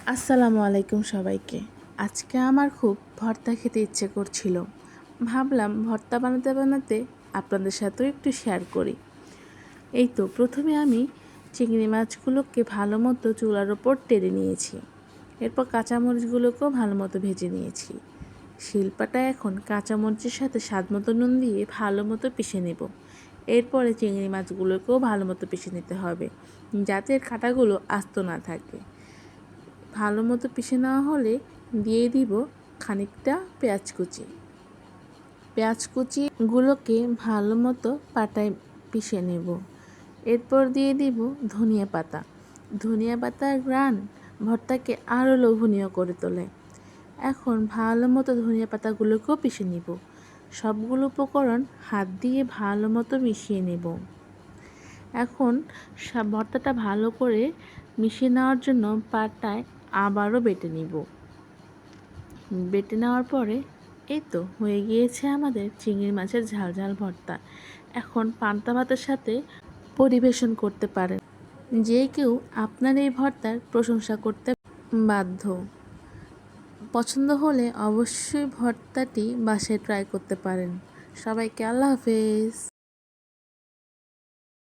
আসসালামু আলাইকুম সবাইকে। আজকে আমার খুব ভর্তা খেতে ইচ্ছে করছিল। ভাবলাম ভর্তা বানাতে বানাতে আপনাদের সাথেও একটু শেয়ার করি। এই তো প্রথমে আমি চিংড়ি মাছগুলোকে ভালো মতো চুলার ওপর টেনে নিয়েছি। এরপর কাঁচামরিচগুলোকেও ভালো মতো ভেজে নিয়েছি। শিলপাটা এখন কাঁচামরিচের সাথে স্বাদ মতো নুন দিয়ে ভালো মতো পিষে নেব। এরপরে চিংড়ি মাছগুলোকেও ভালো মতো পিষে নিতে হবে, যাতে কাঁটাগুলো আস্ত না থাকে। ভালো মতো পিষে নেওয়া হলে দিয়ে দিব খানিকটা পেঁয়াজ কুচি। পেঁয়াজ কুচিগুলোকে ভালো মতো পাটায় পিষে নেব। এরপর দিয়ে দিব ধনিয়া পাতা। ধনিয়া পাতার ঘ্রাণ ভর্তাকে আরও লোভনীয় করে তোলে। এখন ভালো মতো ধনিয়া পাতাগুলোকেও পিষে নিব। সবগুলো উপকরণ হাত দিয়ে ভালো মতো মিশিয়ে নেব। এখন ভর্তাটা ভালো করে মিশিয়ে নেওয়ার জন্য পাটায় আবারও বেটে নিব। বেটে নেওয়ার পরে এই তো হয়ে গিয়েছে আমাদের চিংড়ি মাছের ঝাল ঝাল ভর্তা। এখন পান্তা ভাতের সাথে পরিবেশন করতে পারেন। যে কেউ আপনার এই ভর্তার প্রশংসা করতে বাধ্য। পছন্দ হলে অবশ্যই ভর্তাটি বাসায় ট্রাই করতে পারেন। সবাইকে আল্লাহ হাফেজ।